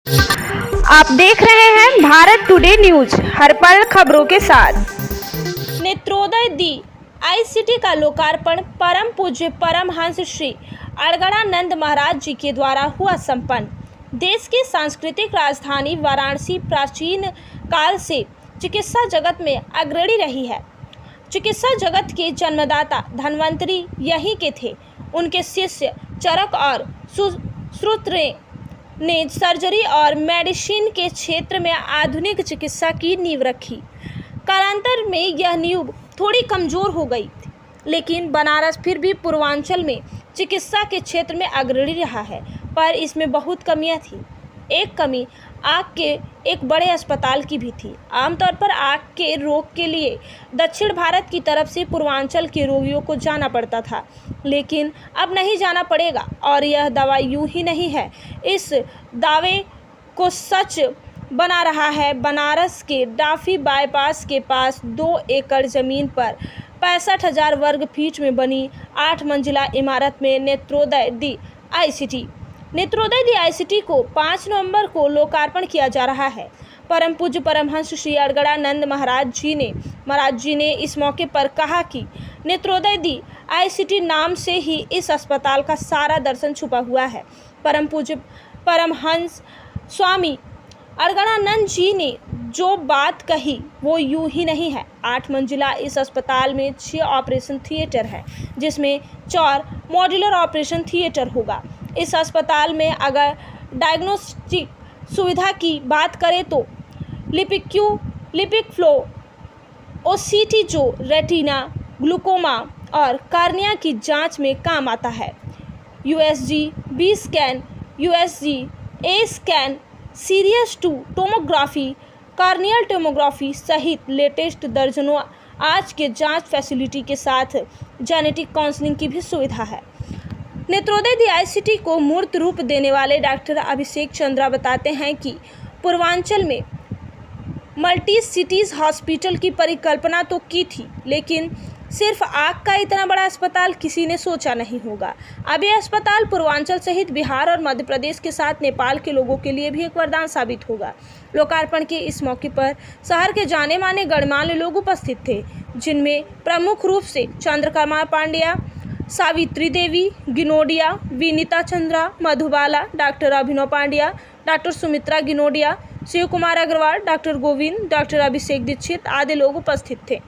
आप देख रहे हैं भारत टुडे न्यूज, हर पल खबरों के साथ। नेत्रोदय दी आईसीटी का लोकार्पण परम पूज्य परमहंस श्री अड़गड़ानंद महाराज जी के द्वारा हुआ संपन्न। देश की सांस्कृतिक राजधानी वाराणसी प्राचीन काल से चिकित्सा जगत में अग्रणी रही है। चिकित्सा जगत के जन्मदाता धन्वंतरी यहीं के थे। उनके शिष्य चरक और सुश्रुत ने सर्जरी और मेडिसिन के क्षेत्र में आधुनिक चिकित्सा की नींव रखी। कालांतर में यह नींव थोड़ी कमज़ोर हो गई, लेकिन बनारस फिर भी पूर्वांचल में चिकित्सा के क्षेत्र में अग्रणी रहा है। पर इसमें बहुत कमियां थी। एक कमी आँख के एक बड़े अस्पताल की भी थी। आमतौर पर आँख के रोग के लिए दक्षिण भारत की तरफ से पूर्वांचल के रोगियों को जाना पड़ता था, लेकिन अब नहीं जाना पड़ेगा। और यह दवा यूं ही नहीं है, इस दावे को सच बना रहा है बनारस के डाफी बाईपास के पास 2 एकड़ ज़मीन पर 65,000 वर्ग फीट में बनी 8 मंजिला इमारत में नेत्रोदय दी आईसीटी। नेत्रोदय दी आईसीटी को 5 नवंबर को लोकार्पण किया जा रहा है। परम पूज्य परमहंस श्री अड़गड़ानंद महाराज जी ने इस मौके पर कहा कि नेत्रोदय दी आईसीटी नाम से ही इस अस्पताल का सारा दर्शन छुपा हुआ है। परम पूज्य परमहंस स्वामी अड़गड़ानंद जी ने जो बात कही वो यूं ही नहीं है। 8 मंजिला इस अस्पताल में 6 ऑपरेशन थिएटर है, जिसमें 4 मॉड्यूलर ऑपरेशन थिएटर होगा। इस अस्पताल में अगर डायग्नोस्टिक सुविधा की बात करें तो लिपिक फ्लो, ओसीटी जो रेटिना, ग्लूकोमा और कार्निया की जांच में काम आता है। USG, B scan, USG, A scan, Sirius 2 tomography, corneal tomography सहित लेटेस्ट दर्जनों आज के जांच फैसिलिटी के साथ जेनेटिक काउंसलिंग की भी सुविधा है। नेत्रोदय दी आईसीटी को मूर्त रूप देने वाले डॉक्टर अभिषेक चंद्रा बताते हैं कि पूर्वांचल में मल्टी सिटीज़ हॉस्पिटल की परिकल्पना तो की थी, लेकिन सिर्फ आँख का इतना बड़ा अस्पताल किसी ने सोचा नहीं होगा। अब यह अस्पताल पूर्वांचल सहित बिहार और मध्य प्रदेश के साथ नेपाल के लोगों के लिए भी एक वरदान साबित होगा। लोकार्पण के इस मौके पर शहर के जाने माने गणमान्य लोग उपस्थित थे, जिनमें प्रमुख रूप से Chandrakala Pandya, Savitri Devi Ginodia, Vinita Chandra, Madhubala, doctor Abhinav Pandya, doctor Sumitra Ginodia, Shiv Kumar Agarwal, doctor Govind, doctor Abhishek Dixit आदि लोग उपस्थित थे।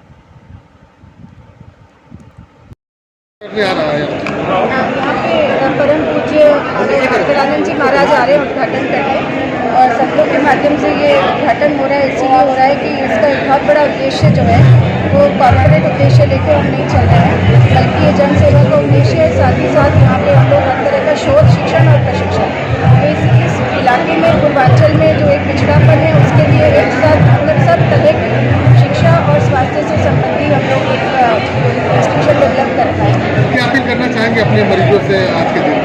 यहाँ पे परम पूज्य अड़गड़ानंद जी महाराज आ रहे हैं उद्घाटन करने, और सब लोग के माध्यम से ये उद्घाटन हो रहा है। इसीलिए हो रहा है कि इसका एक बहुत बड़ा उद्देश्य जो है वो कॉर्पोरेट उद्देश्य लेकर हम नहीं चल रहे हैं, बल्कि ये जन सेवा का उद्देश्य है। साथ ही साथ यहाँ पे हम लोग हर तरह का शोध, शिक्षण और प्रशिक्षण, तो इस इलाके में पूर्वांचल में जो एक पिछड़ापन है उसके लिए एक साथ मतलब सब तरह की शिक्षा और स्वास्थ्य से संबंधी हम लोग एक इंस्टीट्यूशन डेवलप कर रहा है। क्या अपील करना चाहेंगे अपने मरीजों से आज के दिन?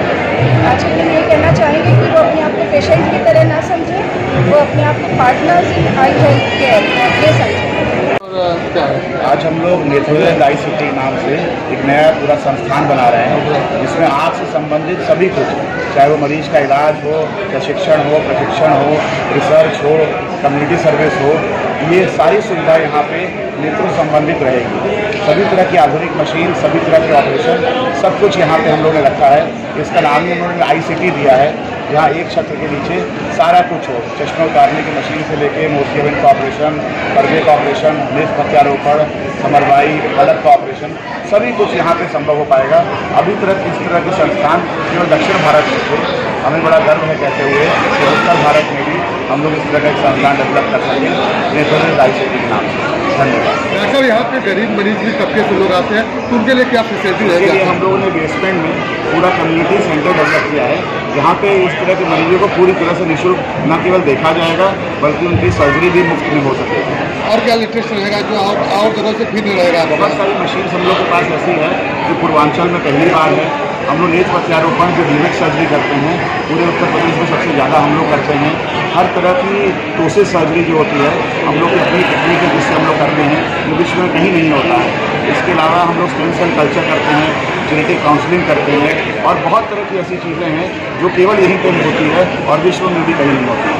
आज के दिन ये कहना चाहेंगे कि वो अपने आप को पेशेंट की तरह ना समझें, वो अपने आप को partners in I health care ये समझें। आज हम लोग नेत्रोदय आईसीटी नाम से एक नया पूरा संस्थान बना रहे हैं, जिसमें आँख से संबंधित सभी कुछ, चाहे वो मरीज का इलाज हो, प्रशिक्षण हो, रिसर्च हो, कम्युनिटी सर्विस हो, ये सारी सुविधा यहाँ पे नेत्र संबंधित रहेगी। सभी तरह की आधुनिक मशीन, सभी तरह के ऑपरेशन, सब कुछ यहाँ पे हम लोगों ने रखा है। इसका नाम ही उन्होंने आईसीटी दिया है। यहाँ एक छत्र के नीचे सारा कुछ हो, चश्मा उतारने की मशीन से लेके मोतियाबिंद का ऑपरेशन, पर्दे का ऑपरेशन, नेत्र प्रत्यारोपण, समरवाई, पलक का ऑपरेशन, सभी कुछ यहाँ पे संभव हो पाएगा। अभी तक इस तरह के संस्थान केवल दक्षिण भारत में थे। हमें बड़ा गर्व है कहते हुए कि उत्तर भारत में भी हम लोग इस तरह का एक संस्थान डेवलप कर सकें नेत्रोदय आईसीटी के नाम से। धन्यवाद। डॉक्टर, यहाँ पे गरीब मरीज भी तबके से लोग आते हैं, तो उनके लिए क्या फैसिलिटी रहेगी? हम लोगों ने बेसमेंट में पूरा कम्युनिटी सेंटर डेवलप किया है, जहाँ पे इस तरह के मरीजों को पूरी तरह से निःशुल्क न केवल देखा जाएगा, बल्कि उनकी सर्जरी भी मुफ्त में हो सकेगी। और क्या लेटेस्ट रहेगा जो और जगह से फिर नहीं रहेगा? बहुत सारी मशीन हम लोग के पास ऐसी है जो पूर्वांचल में पहली बार है। हम लोग नेत्र प्रत्यारोपण जो डीमेक सर्जरी करते हैं, पूरे उत्तर प्रदेश में सबसे ज़्यादा हम लोग करते हैं। हर तरह की टोसिस सर्जरी जो होती है हम लोग की अपनी टेक्निक है, जिससे हम लोग करते हैं, जो विश्व में कहीं नहीं होता है। इसके अलावा हम लोग स्टेम सेल कल्चर करते हैं, जेनेटिक काउंसलिंग करते हैं, और बहुत तरह की ऐसी चीज़ें हैं जो केवल यहीं पर होती है और विश्व में भी कहीं नहीं होती है।